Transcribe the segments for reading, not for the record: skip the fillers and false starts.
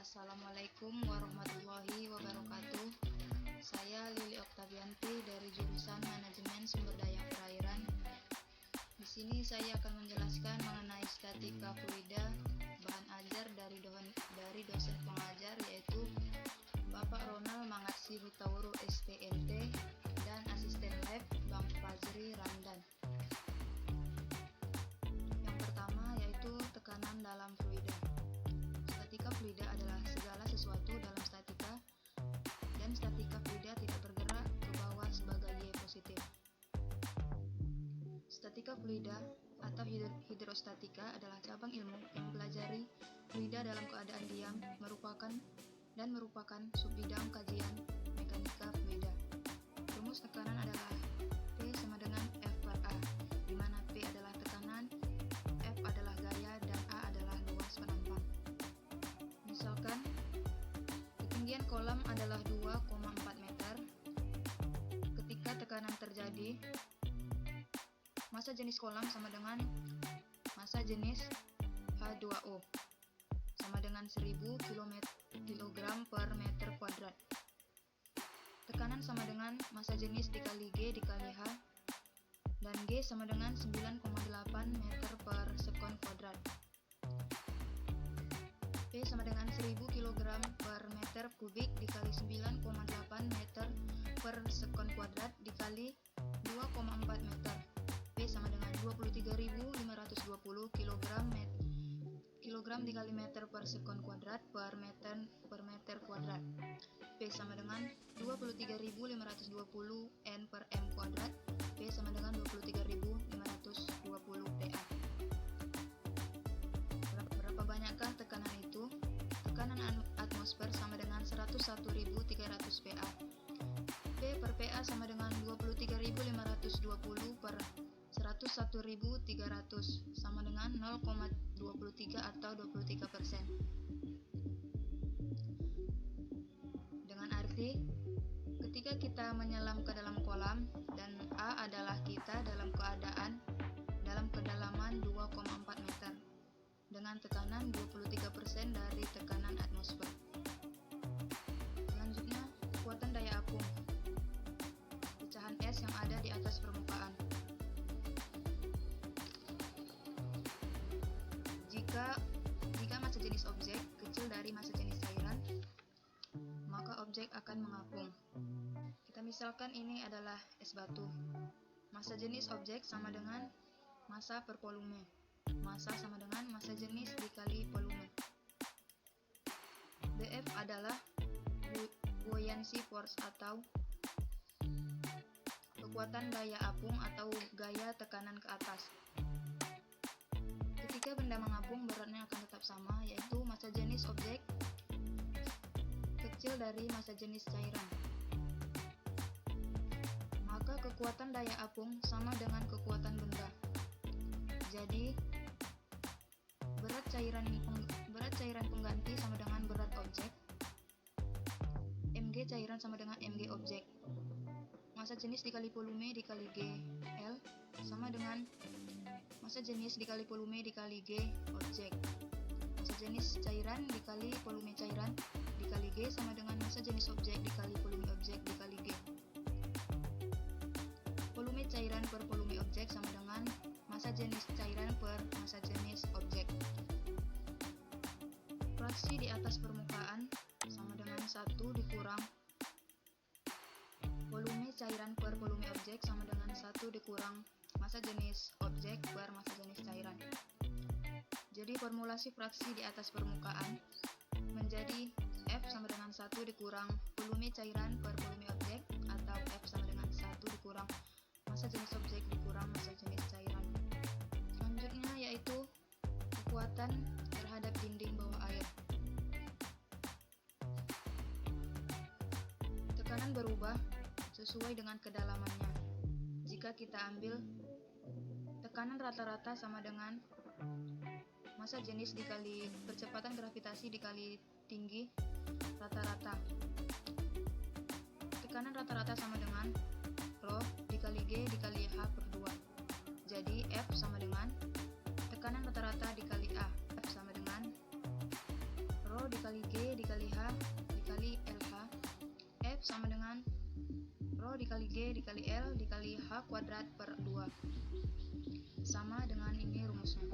Assalamualaikum warahmatullahi wabarakatuh. Saya Lili Oktavianti dari jurusan Manajemen Sumber Daya Perairan. Di sini saya akan menjelaskan mengenai statika fluida, bahan ajar dari dosen pengajar yaitu Bapak Ronald Mangatsy Hutauru STMT dan asisten lab Bang Fazri Ramdan. Yang pertama yaitu tekanan dalam fluida. Statika fluida adalah segala sesuatu dalam statika, dan statika fluida tidak bergerak ke bawah sebagai Y positif. Statika fluida atau hidrostatika adalah cabang ilmu yang mempelajari fluida dalam keadaan diam merupakan subbidang kajian mekanika fluida. Rumus tekanan adalah P sama dengan F per A, di mana P adalah tekanan, F adalah gaya, dan A adalah luas penampang. Misalkan, ketinggian kolam adalah 2,4 meter. Ketika tekanan terjadi, massa jenis kolam sama dengan massa jenis H2O sama dengan 1000 kg per meter kuadrat. Tekanan sama dengan massa jenis dikali G dikali H, dan G sama dengan 9,8 meter per sekon kuadrat. P sama dengan 1000 kg per meter kubik dikali 9,8 meter per sekon kuadrat dikali 2,4 meter. P sama dengan 23.520 kg dikali meter per sekon kuadrat per meter kuadrat. P sama dengan 23.520 N per M kuadrat. P sama dengan 23.520 dA. Berapa banyakkah tekanan itu? Tekanan atmosfer sama dengan 101.300 PA. P per PA sama dengan 23.520 per 101.300 sama dengan 0,23 atau 23%. Dengan arti, ketika kita menyelam ke dalam kolam dan A adalah kita dalam kedalaman 2,4 meter dengan tekanan 23% dari tekanan atmosfer. Selanjutnya, kekuatan daya apung pecahan es yang ada di atas permukaan. Jika massa jenis objek kecil dari massa jenis cairan, maka objek akan mengapung. Kita misalkan ini adalah es batu. Massa jenis objek sama dengan massa per volume. Massa sama dengan massa jenis dikali volume. BF adalah buoyancy force atau kekuatan daya apung atau gaya tekanan ke atas. Ketika benda mengapung, beratnya akan tetap sama, yaitu massa jenis objek kecil dari massa jenis cairan. Maka kekuatan daya apung sama dengan kekuatan benda. Jadi, berat cairan pengganti sama dengan berat objek. Mg cairan sama dengan Mg objek. Massa jenis dikali volume dikali G L sama dengan massa jenis dikali volume dikali G objek. Massa jenis cairan dikali volume cairan dikali G sama dengan massa jenis objek dikali volume objek dikali G. Volume cairan per volume objek sama dengan massa jenis cairan per massa jenis objek. Fraksi di atas permukaan sama dengan 1 dikurang volume cairan per volume objek sama dengan 1 dikurang massa jenis objek per massa jenis cairan. Jadi formulasi fraksi di atas permukaan menjadi F sama dengan 1 dikurang volume cairan per volume objek, atau F sama dengan 1 dikurang massa jenis objek dikurang massa jenis cairan. Selanjutnya yaitu kekuatan terhadap dinding bawah air. Tekanan berubah sesuai dengan kedalamannya. Jika kita ambil tekanan rata-rata sama dengan massa jenis dikali percepatan gravitasi dikali tinggi rata-rata. Tekanan rata-rata sama dengan Rho dikali G dikali H per 2. Jadi F sama dengan tekanan rata-rata dikali A. F sama dengan Rho dikali G G dikali L dikali H kuadrat per 2. Sama dengan ini rumusnya.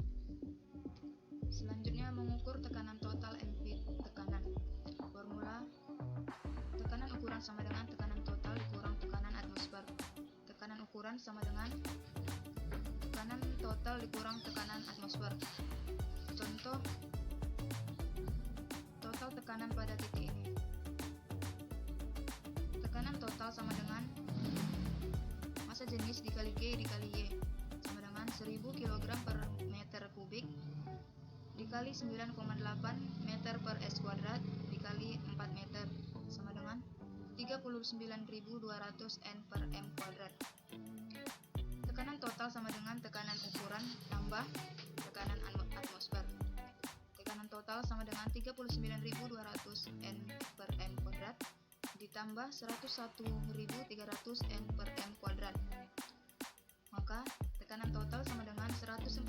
Selanjutnya mengukur tekanan total MP tekanan. Formula tekanan ukuran sama dengan tekanan total dikurang tekanan atmosfer. Tekanan ukuran sama dengan tekanan total dikurang tekanan atmosfer. Contoh total tekanan pada titik ini. Tekanan total sama dengan massa jenis dikali G dikali Y sama dengan 1000 kg per meter kubik dikali 9,8 meter per S kuadrat dikali 4 meter sama dengan 39.200 N per M kuadrat. Tekanan total sama dengan tekanan ukuran tambah tekanan atmosfer. Tekanan total sama dengan 39.200 N per M kuadrat ditambah 101.300 N per M kuadrat. Maka tekanan total sama dengan 140.500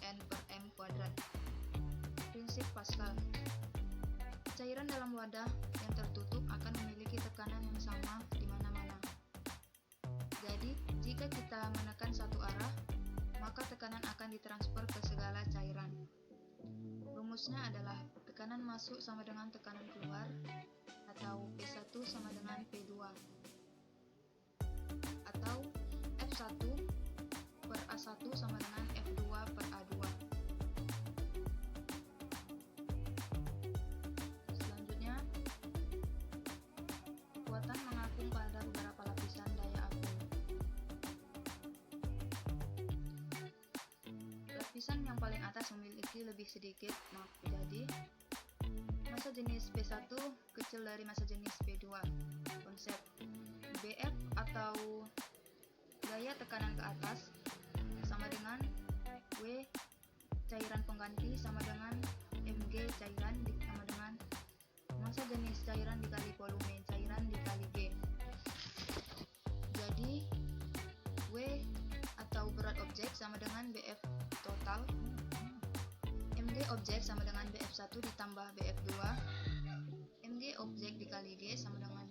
N per M kuadrat. Prinsip Pascal. Cairan dalam wadah yang tertutup akan memiliki tekanan yang sama di mana-mana. Jadi, jika kita menekan satu arah, maka tekanan akan ditransfer ke segala cairan. Rumusnya adalah tekanan masuk sama dengan tekanan keluar, atau P1 sama dengan P2, atau F1 per A1 sama dengan F2 per A2. Selanjutnya, kekuatan mengapung pada beberapa lapisan daya apung. Lapisan yang paling atas memiliki lebih sedikit, jadi massa jenis P1 kecil dari massa jenis P2. Konsep BF atau gaya tekanan ke atas sama dengan W cairan pengganti sama dengan Mg cairan sama dengan massa jenis cairan dikali volume cairan dikali G. Jadi W atau berat objek sama dengan BF total, Mg objek sama dengan BF1 ditambah BF2, Mg objek dikali G sama dengan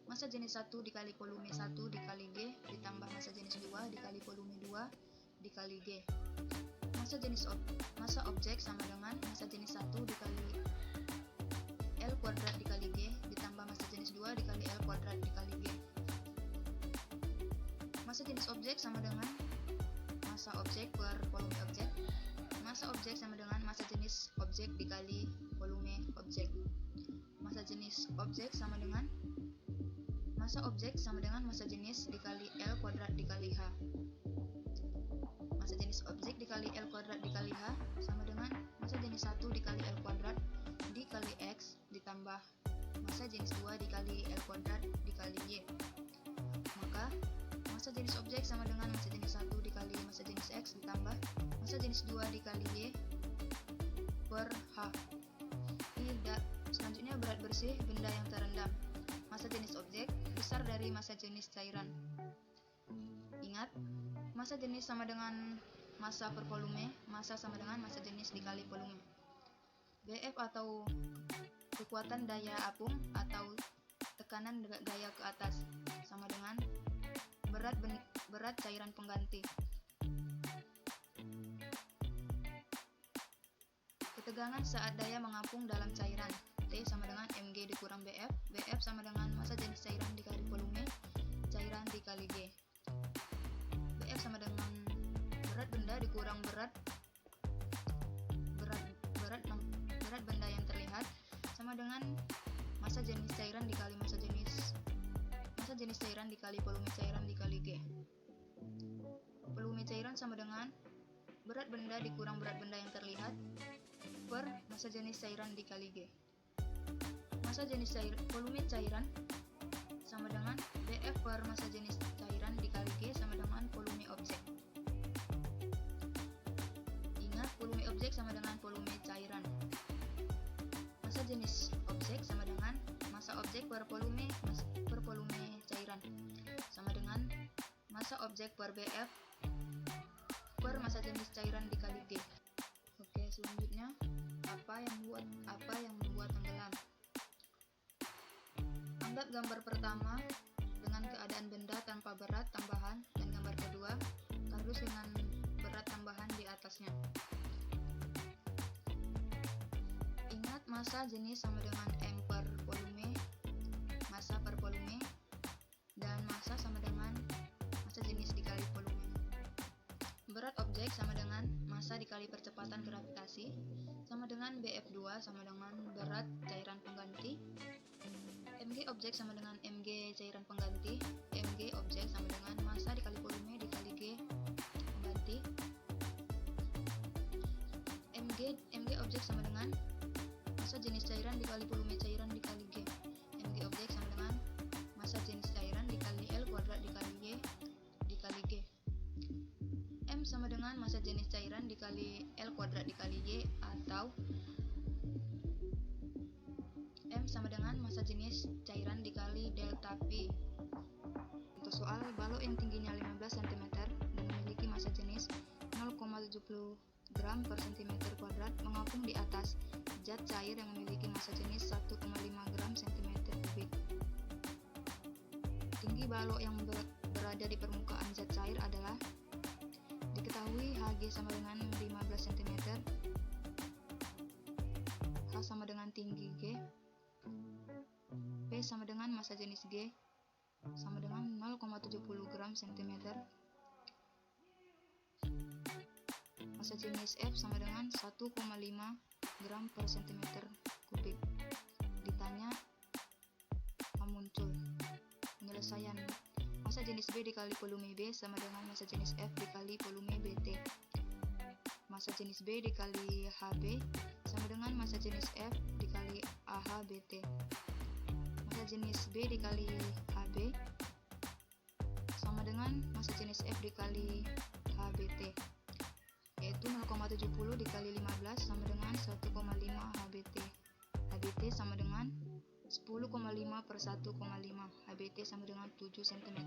massa jenis 1 dikali volume 1 dikali G ditambah massa jenis 2 dikali volume 2 dikali G. Massa objek sama dengan massa jenis 1 dikali L kuadrat dikali G ditambah massa jenis 2 dikali L kuadrat dikali G. Massa jenis objek sama dengan massa objek per volume objek. Massa objek sama dengan massa jenis objek dikali volume objek. Massa jenis objek sama dengan massa objek sama dengan massa jenis dikali L kuadrat dikali H. Massa jenis objek dikali L kuadrat dikali H sama dengan massa jenis 1 dikali L kuadrat dikali X ditambah massa jenis 2 dikali L kuadrat dikali Y. Maka massa jenis objek sama dengan massa jenis 1 dikali massa jenis X ditambah massa jenis 2 dikali Y per H. Selanjutnya berat bersih benda yang terendam. Massa jenis objek besar dari massa jenis cairan. Ingat, massa jenis sama dengan massa per volume, massa sama dengan massa jenis dikali volume. BF atau kekuatan daya apung atau tekanan gaya ke atas sama dengan berat cairan pengganti. Ketegangan saat daya mengapung dalam cairan. T sama dengan Mg dikurang BF. BF sama dengan massa jenis cairan dikali volume cairan dikali G. BF sama dengan berat benda dikurang berat benda yang terlihat sama dengan massa jenis cairan dikali massa jenis cairan dikali volume cairan dikali G. Volume cairan sama dengan berat benda dikurang berat benda yang terlihat per massa jenis cairan dikali G. Massa jenis volume cairan sama dengan BF per massa jenis cairan dikali G sama dengan volume objek. Ingat, volume objek sama dengan volume cairan. Massa jenis objek sama dengan massa objek per volume cairan sama dengan massa objek per BF per massa jenis cairan dikali G. Oke, selanjutnya apa yang membuat tenggelam? Anggap gambar pertama dengan keadaan benda tanpa berat tambahan, dan gambar kedua kardus dengan berat tambahan di atasnya. Ingat, massa jenis sama dengan M per volume, massa per volume, dan massa sama dengan massa jenis dikali volume. Berat objek sama dengan massa dikali percepatan gravitasi sama dengan Bf2 sama dengan berat cairan pengganti. Mg objek sama dengan Mg cairan pengganti. Mg objek sama dengan massa dikali volume dikali G pengganti. Mg objek sama dengan massa jenis cairan dikali volume cairan dikali G. Mg objek sama dengan massa jenis cairan dikali L kuadrat dikali Y dikali G. M sama dengan massa jenis cairan dikali L kuadrat dikali Y, atau M sama dengan massa jenis cairan dikali delta P. Untuk soal, balok yang tingginya 15 cm dan memiliki massa jenis 0,70 gram per cm kuadrat mengapung di atas zat cair yang memiliki massa jenis 1,5 gram cm kubik. Tinggi balok yang berada di permukaan zat cair adalah diketahui Hg sama dengan 15 cm, H sama dengan tinggi G, P sama dengan massa jenis G sama dengan 0,70 gram cm, massa jenis F sama dengan 1,5 gram per cm kubik. Ditanya muncul. Penyelesaian. Massa jenis B dikali volume B sama dengan massa jenis F dikali volume BT. Massa jenis B dikali HB sama dengan massa jenis F dikali AH BT. Massa jenis B dikali HB sama dengan massa jenis F dikali HBT, yaitu 0,70 dikali 15 sama dengan 1,5 HBT. HBT sama dengan 10,5 per 1,5. HBT sama dengan 7 cm.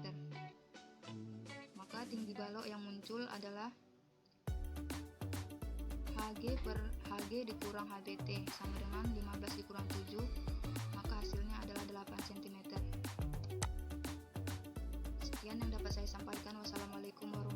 Maka tinggi balok yang muncul adalah Hg per Hg dikurang HBT sama dengan 15 dikurang 7, maka hasilnya adalah 8 cm. Sekian yang dapat saya sampaikan. Wassalamualaikum warahmatullahi wabarakatuh.